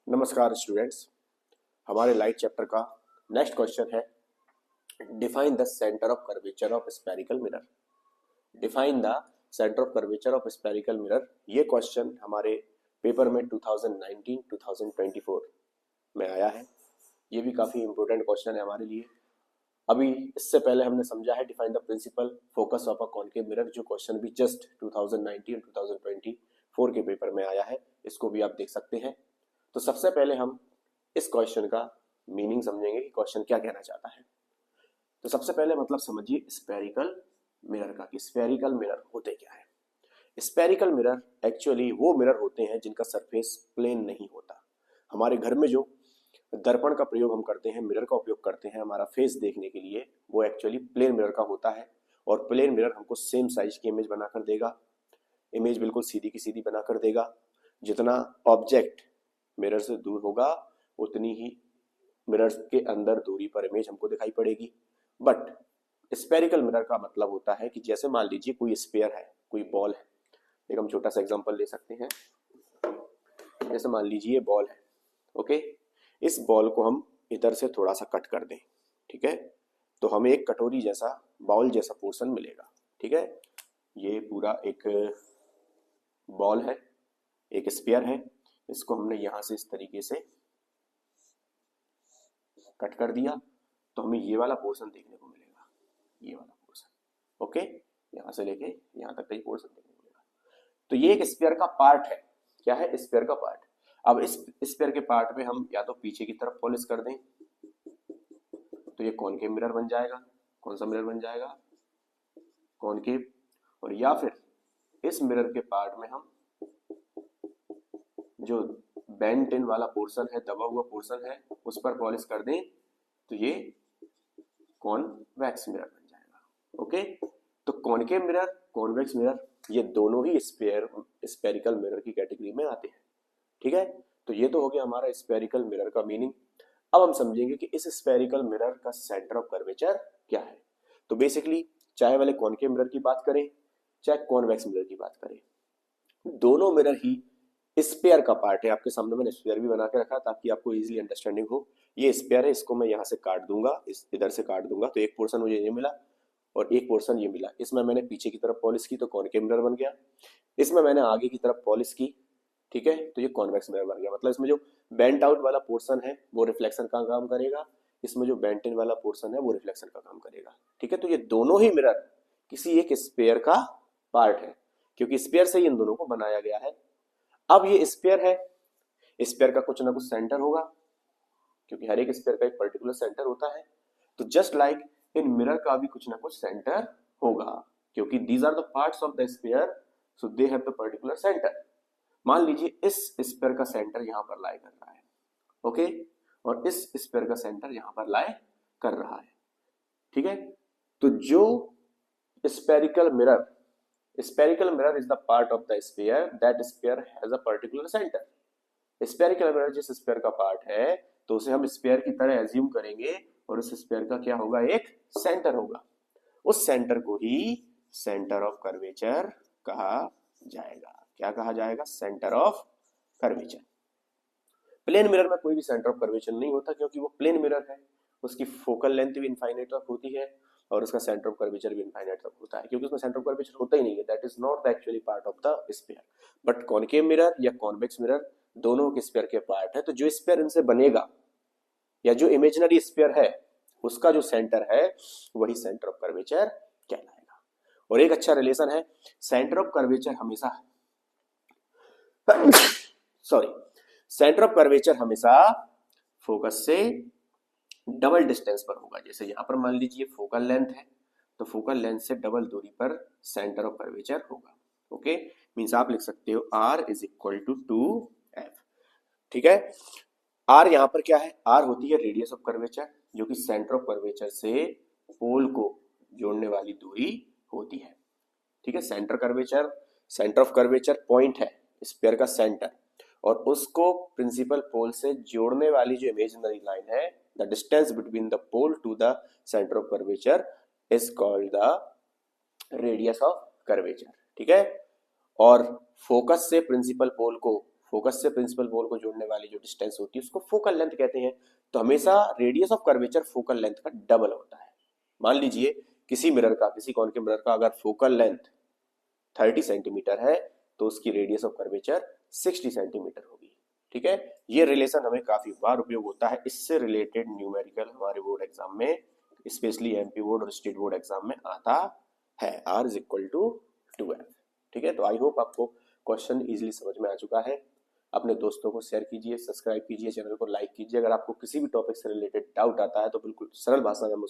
नमस्कार स्टूडेंट्स। हमारे light chapter का नेक्स्ट क्वेश्चन है define the centre of curvature of spherical mirror. Define the centre of curvature of spherical mirror. ये question हमारे paper में 2019-2024 में आया है। ये भी काफ़ी इंपॉर्टेंट क्वेश्चन है हमारे लिए। अभी इससे पहले हमने समझा है define the principal focus of a concave mirror, जो क्वेश्चन भी जस्ट 2019 2024 के पेपर में आया है। इसको भी आप देख सकते हैं। तो सबसे पहले हम इस क्वेश्चन का मीनिंग समझेंगे कि क्वेश्चन क्या कहना चाहता है। तो सबसे पहले मतलब समझिए स्फेरिकल मिरर का, कि स्फेरिकल मिरर होते क्या है। स्फेरिकल मिरर एक्चुअली वो मिरर होते हैं जिनका सरफेस प्लेन नहीं होता। हमारे घर में जो दर्पण का प्रयोग हम करते हैं, मिरर का उपयोग करते हैं हमारा फेस देखने के लिए, वो एक्चुअली प्लेन मिरर का होता है। और प्लेन मिरर हमको सेम साइज की इमेज बनाकर देगा, इमेज बिल्कुल सीधी की सीधी बनाकर देगा। जितना ऑब्जेक्ट मिरर से दूर होगा उतनी ही मिरर के अंदर दूरी पर इमेज हमको दिखाई पड़ेगी। बट स्फेरिकल मिरर का मतलब होता है कि जैसे मान लीजिए कोई स्फीयर है, कोई बॉल है। एक हम छोटा सा एग्जांपल ले सकते हैं। जैसे मान लीजिए बॉल है, ओके। इस बॉल को हम इधर से थोड़ा सा कट कर दें, ठीक है, तो हमें एक कटोरी जैसा, बाउल जैसा पोर्शन मिलेगा, ठीक है। ये पूरा एक बॉल है, एक स्फीयर है। इसको हमने यहां से इस तरीके से कट कर दिया तो हमें ये वाला पोर्शन देखने को मिलेगा, ये वाला पोर्शन, ओके। यहां से लेके यहां तक का ये पोर्शन देखने को मिलेगा। तो ये एक स्फीयर का पार्ट है। क्या है? स्फीयर का पार्ट। अब इस स्फीयर के पार्ट में हम या तो पीछे की तरफ पॉलिश कर दें तो ये कॉनकेव मिरर बन जाएगा। कौन सा मिरर बन जाएगा? कॉनकेव। और या फिर इस मिरर के पार्ट में हम जो बेंट इन वाला पोर्शन है, दबा हुआ पोर्शन है, उस पर पॉलिश कर दें तो ये कॉन्वेक्स मिरर बन जाएगा, ओके। तो कॉनकेव मिरर, कॉन्वेक्स मिरर, ये दोनों ही स्फेरिकल मिरर की कैटेगरी में आते हैं, ठीक है। तो ये तो हो गया हमारा स्फेरिकल मिरर का मीनिंग। अब हम समझेंगे कि इस स्फेरिकल मिरर का सेंटर ऑफ कर्वेचर क्या है। तो बेसिकली चाहे वाले कॉनकेव मिरर की बात करें चाहे कॉन्वेक्स मिरर की बात करें, दोनों मिरर ही स्पेयर का पार्ट है। आपके सामने मैंने स्पेयर भी बना के रखा ताकि आपको इजीली अंडरस्टैंडिंग हो। ये स्पेयर है, इसको मैं यहाँ से काट दूंगा, इस इधर से काट दूंगा तो एक पोर्शन मुझे ये मिला और एक पोर्शन ये मिला। इसमें मैंने पीछे की तरफ पॉलिश की तो कॉनकेव मिरर बन गया। इसमें मैंने आगे की तरफ पॉलिश की, ठीक है, तो ये कॉन्वेक्स मिरर बन गया। मतलब इसमें जो बेंट आउट वाला पोर्शन है वो रिफ्लेक्शन का काम करेगा, इसमें जो बेंट इन वाला पोर्शन है वो रिफ्लेक्शन का काम करेगा, ठीक है। तो ये दोनों ही मिरर किसी एक स्पेयर का पार्ट है, क्योंकि स्पेयर से ही इन दोनों को बनाया गया है। अब ये स्फीयर है, स्फीयर का कुछ ना कुछ सेंटर होगा, क्योंकि हर एक स्फीयर का एक पर्टिकुलर सेंटर होता है। तो जस्ट लाइक इन मिरर का भी कुछ ना कुछ सेंटर होगा, क्योंकि these are the parts of the sphere, so they have the particular centre. मान लीजिए इस स्फीयर का सेंटर यहां पर लाई कर रहा है, ओके, और इस स्फीयर का सेंटर यहां पर लाई कर रहा है, ठीक है। तो जो spherical mirror, spherical mirror is the part of the sphere that sphere has a particular center. spherical mirror जिस स्फीयर का पार्ट है तो उसे हम स्फीयर की तरह एज्यूम करेंगे और उस स्फीयर का क्या होगा? एक सेंटर होगा। उस सेंटर को ही सेंटर ऑफ कर्वेचर कहा जाएगा। क्या कहा जाएगा? Centre of curvature. Plane mirror में कोई भी सेंटर ऑफ कर्वेचर नहीं होता, क्योंकि वो प्लेन मिरर है, उसकी फोकल लेंथ भी इनफाइनाइट तक होती है और उसका सेंटर ऑफ कर्वेचर भी इनफाइनाइट तक होता है, क्योंकि उसमें सेंटर ऑफ कर्वेचर होता ही नहीं है। That is not the actually part of the sphere. But concave mirror या कॉन्वेक्स मिरर दोनों के स्फीयर के पार्ट है। तो जो स्फीयर इनसे बनेगा या जो इमेजिनरी स्फीयर है उसका जो सेंटर है वही सेंटर ऑफ कर्वेचर कहलाएगा। और एक अच्छा रिलेशन है, सेंटर ऑफ कर्वेचर हमेशा सॉरी सेंटर ऑफ कर्वेचर हमेशा फोकस से डबल डिस्टेंस पर होगा। जैसे यहां पर मान लीजिए फोकल लेंथ है, तो फोकल लेंथ से डबल दूरी पर सेंटर ऑफ कर्वेचर होगा, ओके। मींस आप लिख सकते हो R is equal to 2F, ठीक है। R यहां पर क्या है? R होती है रेडियस ऑफ कर्वेचर, जो कि सेंटर ऑफ कर्वेचर से पोल को जोड़ने वाली दूरी होती है, ठीक है। सेंटर ऑफ कर्वेचर पॉइंट है, स्फीयर का सेंटर, और उसको प्रिंसिपल पोल से जोड़ने वाली जो इमेजिनरी लाइन है, the distance between the pole to the centre of curvature is called the radius of curvature, ठीक है। और फोकस से प्रिंसिपल पोल को फोकस से प्रिंसिपल बॉल को जोड़ने वाली जो डिस्टेंस होती है उसको फोकल लेंथ कहते हैं। तो हमेशा radius of curvature focal length का डबल होता है। मान लीजिए किसी मिरर का, किसी कॉनकेव मिरर का अगर फोकल लेंथ 30 सेंटीमीटर है तो उसकी रेडियस ऑफ कर्वेचर 60 सेंटीमीटर होगी। ठीक है, ये रिलेशन हमें काफी बार उपयोग होता है। इससे रिलेटेड न्यूमेरिकल हमारे बोर्ड एग्जाम में, स्पेशली एमपी बोर्ड और स्टेट बोर्ड एग्जाम में आता है, R is equal to 2F। ठीक है, तो आई होप आपको क्वेश्चन इजीली समझ में आ चुका है। अपने दोस्तों को शेयर कीजिए, सब्सक्राइब कीजिए, चैनल को लाइक कीजिए। अगर आपको किसी भी टॉपिक से रिलेटेड डाउट आता है तो बिल्कुल सरल भाषा में